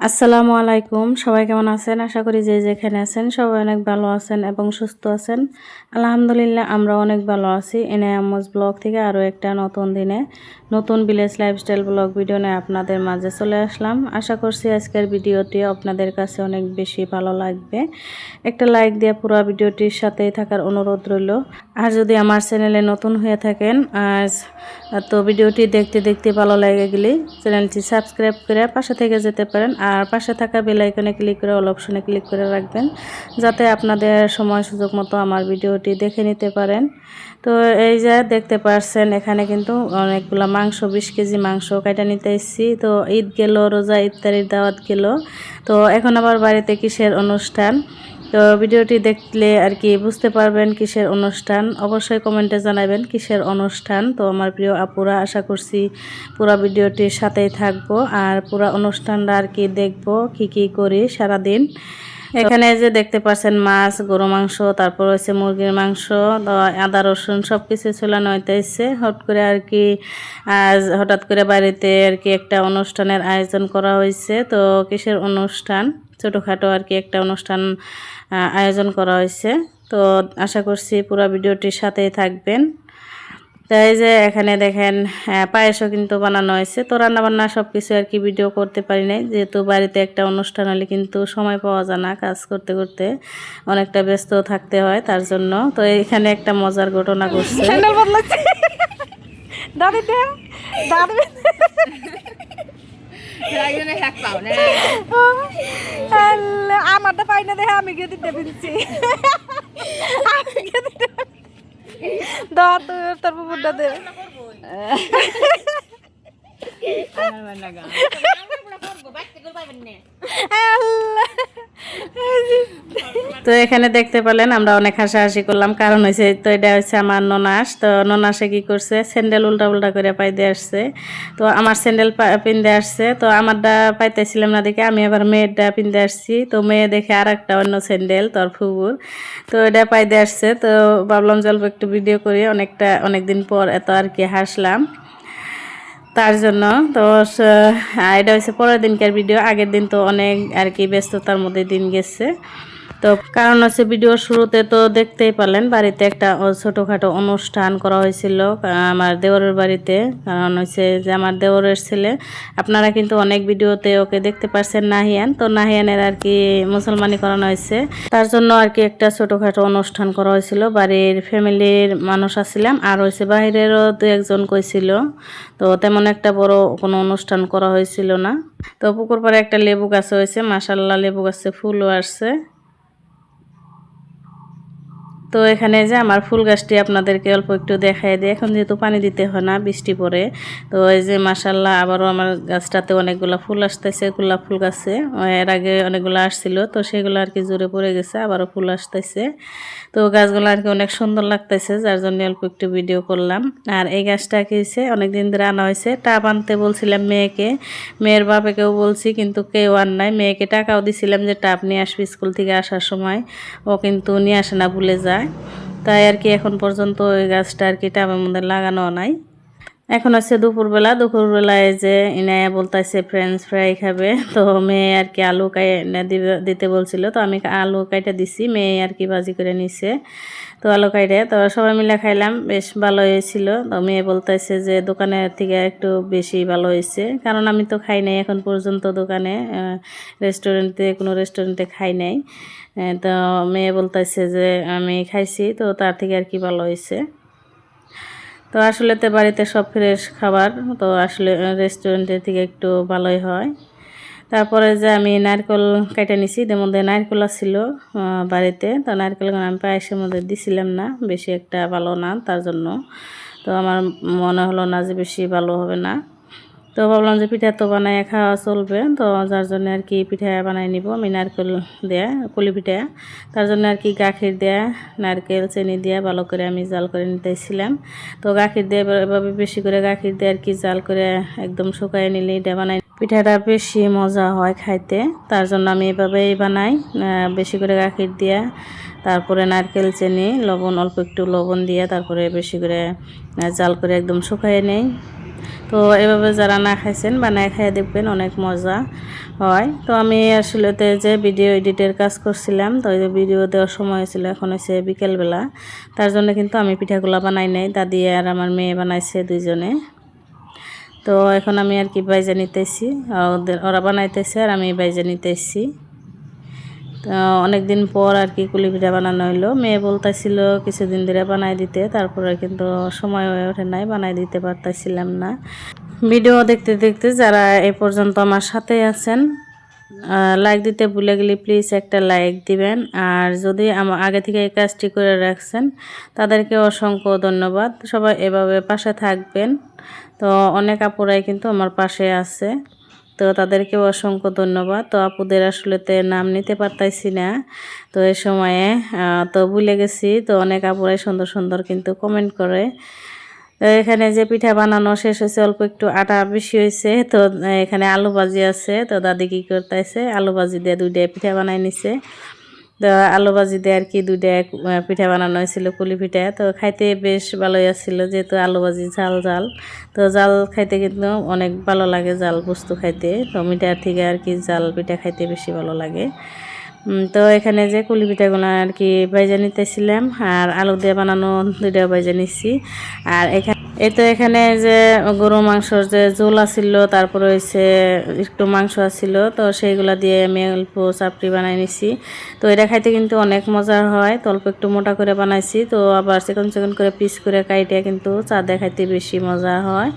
আসসালামু আলাইকুম, সবাই কেমন আছেন? আশা করি যে যেখানে আছেন সবাই অনেক ভালো আছেন এবং সুস্থ আছেন। আলহামদুলিল্লাহ আমরা অনেক ভালো আছি। এনে আম্মুজ ব্লগ থেকে আরও একটা নতুন দিনে নতুন ভিলেজ লাইফস্টাইল ব্লগ ভিডিও নিয়ে আপনাদের মাঝে চলে আসলাম। আশা করছি আজকের ভিডিওটি আপনাদের কাছে অনেক বেশি ভালো লাগবে। একটা লাইক দিয়ে পুরো ভিডিওটির সাথেই থাকার অনুরোধ রইল। আর যদি আমার চ্যানেলে নতুন হয়ে থাকেন তো ভিডিওটি দেখতে দেখতে ভালো লাগে গেলে চ্যানেলটি সাবস্ক্রাইব করে পাশে থেকে যেতে পারেন। আর পাশে থাকা বেল আইকনে ক্লিক করে অল অপশনে ক্লিক করে রাখবেন, যাতে আপনাদের সময় সুযোগ মতো আমার ভিডিওটি দেখে নিতে পারেন। তো এই যে দেখতে পাচ্ছেন এখানে কিন্তু অনেকগুলো মাংস, 20 কেজি মাংস কাটা নিতে এসেছি। তো ঈদ গেল, রোজা ইফতারির দাওয়াত গেল, তো এখন আবার বাড়িতে কিসের অনুষ্ঠান। তো ভিডিওটি দেখলে আর কি বুঝতে পারবেন কিসের অনুষ্ঠান। অবশ্যই কমেন্টে জানাবেন কিসের অনুষ্ঠান। তো আমার প্রিয় আপুরা, আশা করছি পুরো ভিডিওটির সাথেই থাকবো আর পুরো অনুষ্ঠানটা আর কি দেখবো কি কি করি সারাদিন। এখানে যে দেখতে পাচ্ছেন মাছ, গরু মাংস, তারপর হচ্ছে মুরগির মাংস, আদা রসুন সব কিছু ছোলানো হইতেছে। হঠাৎ করে বাড়িতে আর কি একটা অনুষ্ঠানের আয়োজন করা হয়েছে। তো কিসের অনুষ্ঠান? ছোটোখাটো আর কি একটা অনুষ্ঠান আয়োজন করা হয়েছে। তো আশা করছি পুরো ভিডিওটির সাথেই থাকবেন। তাই যে এখানে দেখেন পায়েসও কিন্তু বানানো হয়েছে। তো রান্নাবান্না সব কিছু আর কি ভিডিও করতে পারি নাই, যেহেতু বাড়িতে একটা অনুষ্ঠান হলে কিন্তু সময় পাওয়া যায় না, কাজ করতে করতে অনেকটা ব্যস্ত থাকতে হয় তার জন্য। তো এখানে একটা মজার ঘটনা ঘটছে। আমারটা পাই না দেখে আমি গিয়ে দিতে পেরেছি। তোর পুকুরটা দে। তো এখানে দেখতে পেলেন আমরা অনেক হাসাহাসি করলাম, কারণ হয়েছে তো এটা হচ্ছে আমার ননাস। তো ননাসে কি করছে, স্যান্ডেল উল্টা উল্টা করে পাই দিয়ে আসছে। তো আমার স্যান্ডেল পিনতে আসছে, তো আমারটা পাইতেছিলাম না দেখে আমি আবার মেয়েরটা পিনতে আসছি। তো মেয়ে দেখে আর একটা অন্য স্যান্ডেল তোর ফুবুর, তো এটা পাই দিয়ে আসছে। তো ভাবলাম জল্প একটু ভিডিও করি, অনেকদিন পর এত আর কি হাসলাম তার জন্য। তো এটা হচ্ছে পরের দিনকার ভিডিও। আগের দিন তো অনেক আর কি ব্যস্ততার মধ্যে দিন গেছে। তো কারণ হচ্ছে ভিডিওর শুরুতে তো দেখতেই পারলেন বাড়িতে একটা ছোটোখাটো অনুষ্ঠান করা হয়েছিল আমার দেওরের বাড়িতে। কারণ হচ্ছে যে আমার দেওরের ছেলে, আপনারা কিন্তু অনেক ভিডিওতে ওকে দেখতে পাচ্ছেন নাহিয়ান। তো নাহিয়ানের আর কি মুসলমানি করানো হয়েছে, তার জন্য আর কি একটা ছোটোখাটো অনুষ্ঠান করা হয়েছিল। বাড়ির ফ্যামিলির মানুষ আসছিলাম, আর হয়েছে বাহিরেরও দু একজন কইছিল। তো তেমন একটা বড় কোনো অনুষ্ঠান করা হয়েছিল না। তো পুকুর পাড়ে একটা লেবু গাছ হয়েছে, মাশাল্লাহ লেবু গাছে ফুলও আসছে। তো এখানে যে আমার ফুল গাছটি আপনাদেরকে অল্প একটু দেখাই দিই। এখন যেহেতু পানি দিতে হয় না, বৃষ্টি পড়ে, তো এই যে মাশাল্লাহ আবারও আমার গাছটাতে অনেকগুলো ফুল আসতেছে। গোলাপ ফুল গাছে এর আগে অনেকগুলো আসছিল, তো সেগুলো আর কি জোরে পড়ে গেছে, আবারও ফুল আসতেছে। তো গাছগুলো আর কি অনেক সুন্দর লাগতেছে, যার জন্য অল্প একটু ভিডিও করলাম। আর এই গাছটা কি হয়েছে, অনেকদিন ধরে আনা হয়েছে। টাব আনতে বলছিলাম মেয়েকে, মেয়ের বাবাকেও বলছি, কিন্তু কেউ আর নাই। মেয়েকে টাকাও দিছিলাম যে টাব নিয়ে আসবি স্কুল থেকে আসার সময়, ও কিন্তু নিয়ে আসে না, ভুলে যায়। তাই আর কি এখন পর্যন্ত ওই গাছটা আর কি টাবের মধ্যে লাগানো নাই। এখন হচ্ছে দুপুরবেলায় যে ইনায়া বলতেছে ফ্রেঞ্চ ফ্রাই খাবে। তো মেয়ে আর কি আলু দিতে বলছিল, তো আমি আলু কাইটা দিছি, মেয়ে আর কি ভাজি করে নিছে। তো আলু কাইটে তো সবাই মিলে খাইলাম, বেশ ভালো হয়েছিল। তো মেয়ে বলতেছে যে দোকানের থেকে একটু বেশি ভালো হয়েছে, কারণ আমি তো খাই নাই এখন পর্যন্ত দোকানে, কোনো রেস্টুরেন্টে খাই নাই। তো মেয়ে বলতেছে যে আমি খাইছি, তো তার থেকে আর কি ভালো হয়েছে। তো আসলে তো বাড়িতে সব ফ্রেশ খাবার, তো আসলে রেস্টুরেন্টের থেকে একটু ভালোই হয়। তারপরে যে আমি নারকেল কেটে নিছি, এর মধ্যে নারকেল ছিল বাড়িতে। তো নারকেল আমি পায়েসের মধ্যে দিছিলাম না, বেশি একটা ভালো না তার জন্য। তো আমার মনে হলো না যে বেশি ভালো হবে না। তো ভাবলাম যে পিঠা তো বানাই খাওয়া চলবে, তো যার জন্য আর কি পিঠা বানাই নিব আমি নারকেল দেয়া পুলি পিঠা। তার জন্য আর কি গাখির দেয়া, নারকেল চিনি দিয়ে ভালো করে আমি জাল করে নিতেছিলাম। তো গাখির দিয়ে এভাবে বেশি করে গাখির দিয়ে আর কি জাল করে একদম শুকায় নিলে এটা বানাই, পিঠাটা বেশি মজা হয় খাইতে। তার জন্য আমি এভাবেই বানাই, বেশি করে গাখির দিয়ে, তারপরে নারকেল চিনি লবণ, অল্প একটু লবণ দিয়ে তারপরে বেশি করে জাল করে একদম শুকায় নেই। তো এভাবে যারা না খাইছেন বানায় খাইয়ে দেখবেন, অনেক মজা হয়। তো আমি আসলে যে ভিডিও এডিটের কাজ করছিলাম, তো এই ভিডিও দেওয়ার সময় হয়েছিল, এখন হচ্ছে বিকেলবেলা, তার জন্য কিন্তু আমি পিঠাগুলা বানাই নাই, দাদি আর আমার মেয়ে বানাইছে দুইজনে। তো এখন আমি আর কি বাইজা নিতেছি, ওরা বানাইতেছে আর আমি বাইজা নিতেছি। তো অনেক দিন পর আর কি কুলি পিঠা বানানো হইলো, মেয়ে বলতেছিল কিছুদিন ধরে বানাই দিতে, তারপরে কিন্তু সময় হয়ে ওঠে নাই, বানাই দিতে পারতেছিলাম না। ভিডিও দেখতে দেখতে যারা এ পর্যন্ত আমার সাথে আছেন, লাইক দিতে ভুলে গেলে প্লিজ একটা লাইক দিবেন। আর যদি আমার আগে থেকে এই কাজটি করে রাখছেন তাদেরকে অসংখ্য ধন্যবাদ। সবাই এভাবে পাশে থাকবেন। তো অনেক আপুরাই কিন্তু আমার পাশে আছে, তো তাদেরকেও অসংখ্য ধন্যবাদ। তো আপুদের আসলেতে নাম নিতে পারতাইছি না, তো এই সময়ে তো ভুলে গেছি। তো অনেক আপুরাই সুন্দর সুন্দর কিন্তু কমেন্ট করে। তো এখানে যে পিঠা বানানো শেষ হয়েছে, অল্প একটু আটা বেশি হয়েছে, তো এখানে আলু ভাজি আছে। তো দাদি কি করতেছে, আলু ভাজি দিয়ে দুইটা পিঠা বানাই নিছে। তো আলু ভাজি দিয়ে আর কি দুইটা পিঠা বানানো হয়েছিল, পুলি পিঠা। তো খাইতে বেশ ভালোই আসছিল, যেহেতু আলু ভাজি ঝাল ঝাল। তো জাল খাইতে কিন্তু অনেক ভালো লাগে, জাল বস্তু খাইতে। তো মিঠার থেকে আর কি জাল পিঠা খাইতে বেশি ভালো লাগে। তো এখানে যে কুলি পিঠাগুলো আর কি বাইজা নিতেছিলাম, আর আলু দিয়ে বানানো দুইটা বাইজা নিচ্ছি। আর এখানে যে গরু মাংসর যে ঝোল আছিল, তারপরে হয়েছে একটু মাংস আছিল, তো সেইগুলা দিয়ে আমি অল্প চাপড়ি বানাই নিছি। তো এটা খাইতে কিন্তু অনেক মজার হয়। তো অল্প একটু মোটা করে বানাইছি, তো আবার চিকন চিকন করে পিস করে কাইটে কিন্তু চা দিয়ে খাইতে বেশি মজা হয়।